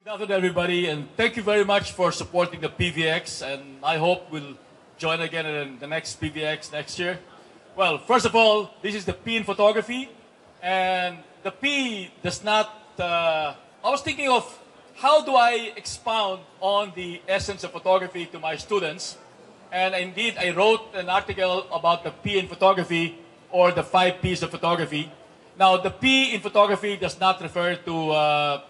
Good afternoon, everybody, and thank you very much for supporting the PVX, and I hope we'll join again in the next PVX next year. Well, first of all, this is the P in photography, and the P does not, I was thinking of how do I expound on the essence of photography to my students, and indeed I wrote an article about the P in photography, or the 5 Ps of photography. Now, the P in photography does not refer to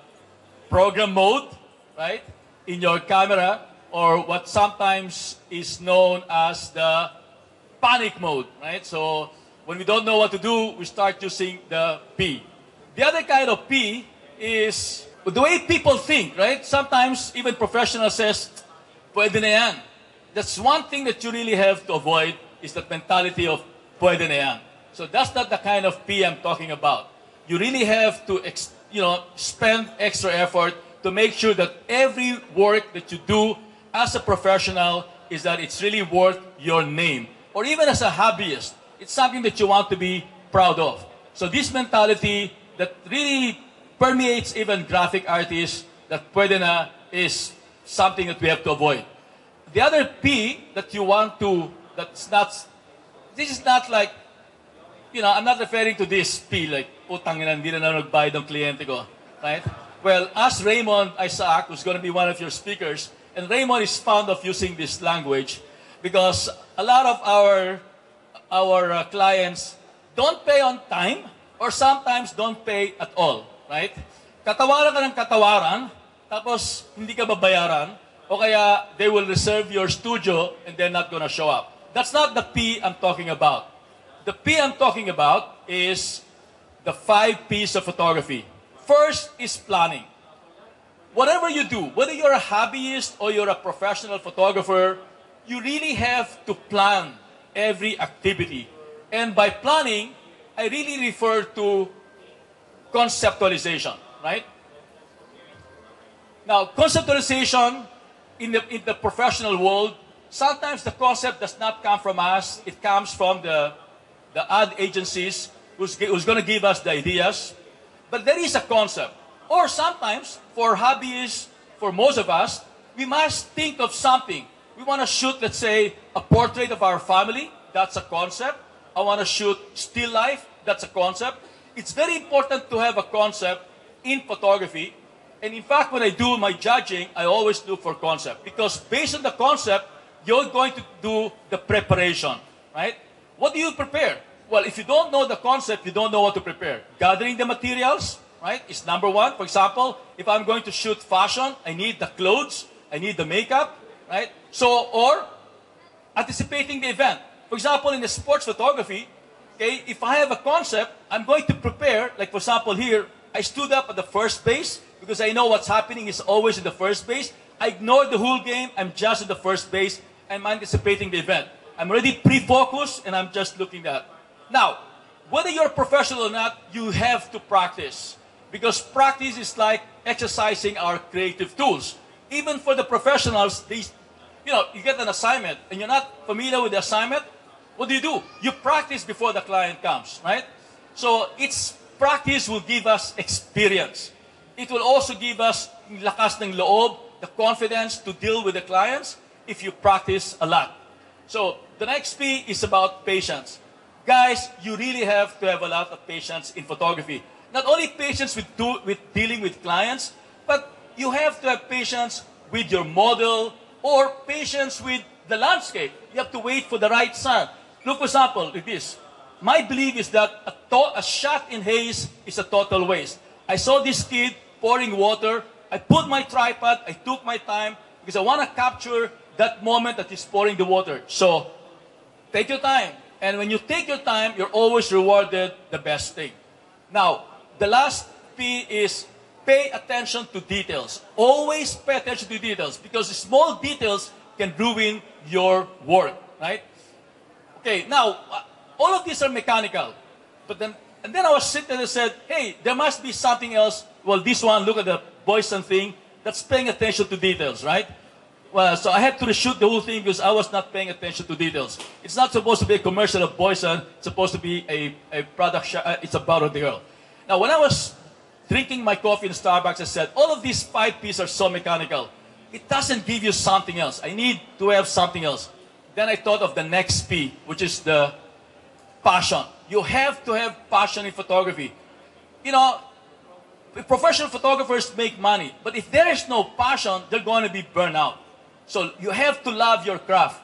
program mode, right, in your camera, or what sometimes is known as the panic mode, right? So when we don't know what to do, we start using the P. The other kind of P is the way people think, right? Sometimes even professionals says, pwede na yan. That's one thing that you really have to avoid, is that mentality of pwede na yan. So that's not the kind of P I'm talking about. You really have to spend extra effort to make sure that every work that you do as a professional is that it's really worth your name. Or even as a hobbyist, it's something that you want to be proud of. So this mentality that really permeates even graphic artists, that pwede na, is something that we have to avoid. The other P that you want to, this is not like, I'm not referring to this P, like, utang ina, hindi na nagbayad ng kliyente ko, right? Well, ask Raymond Isaac, who's going to be one of your speakers, and Raymond is fond of using this language because a lot of our clients don't pay on time or sometimes don't pay at all, right? Katawaran ka ng katawaran, tapos hindi ka babayaran, o kaya they will reserve your studio and they're not going to show up. That's not the P I'm talking about. The P I'm talking about is the 5 Ps of photography. First is planning. Whatever you do, whether you're a hobbyist or you're a professional photographer, you really have to plan every activity. And by planning, I really refer to conceptualization, right? Now, conceptualization in the professional world, sometimes the concept does not come from us. It comes from the ad agencies who's going to give us the ideas. But there is a concept. Or sometimes, for hobbyists, for most of us, we must think of something. We want to shoot, let's say, a portrait of our family. That's a concept. I want to shoot still life. That's a concept. It's very important to have a concept in photography. And in fact, when I do my judging, I always look for concept. Because based on the concept, you're going to do the preparation, right? What do you prepare? Well, if you don't know the concept, you don't know what to prepare. Gathering the materials, right, is number one. For example, if I'm going to shoot fashion, I need the clothes, I need the makeup, right? So, or anticipating the event. For example, in the sports photography, okay, if I have a concept, I'm going to prepare, like for example here, I stood up at the first base because I know what's happening is always in the first base. I ignore the whole game, I'm just at the first base, I'm anticipating the event. I'm already pre-focused and I'm just looking at. Now, whether you're a professional or not, you have to practice. Because practice is like exercising our creative tools. Even for the professionals, you get an assignment and you're not familiar with the assignment, what do? You practice before the client comes, right? So, practice will give us experience. It will also give us lakas ng loob, the confidence to deal with the clients if you practice a lot. So, the next P is about patience. Guys, you really have to have a lot of patience in photography. Not only patience with dealing with clients, but you have to have patience with your model or patience with the landscape. You have to wait for the right sun. Look, for example, like this. My belief is that a shot in haze is a total waste. I saw this kid pouring water. I put my tripod. I took my time because I want to capture that moment that he's pouring the water. So, take your time. And when you take your time, you're always rewarded the best thing. Now, the last P is pay attention to details. Always pay attention to details because small details can ruin your work, right? Okay, now, all of these are mechanical. And then I was sitting there and said, hey, there must be something else. Well, this one, look at the Boyson thing. That's paying attention to details, right? Well, so I had to reshoot the whole thing because I was not paying attention to details. It's not supposed to be a commercial of Boyson. It's supposed to be a product. It's about a girl. Now, when I was drinking my coffee in Starbucks, I said, all of these 5 P's are so mechanical. It doesn't give you something else. I need to have something else. Then I thought of the next P, which is the passion. You have to have passion in photography. You know, professional photographers make money, but if there is no passion, they're going to be burned out. So you have to love your craft.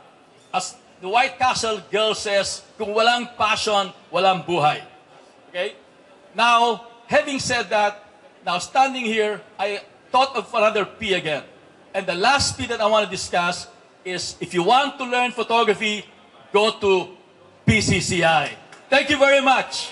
As the White Castle girl says, kung walang passion, walang buhay. Okay? Now, having said that, now standing here, I thought of another P again. And the last P that I want to discuss is, if you want to learn photography, go to PCCI. Thank you very much.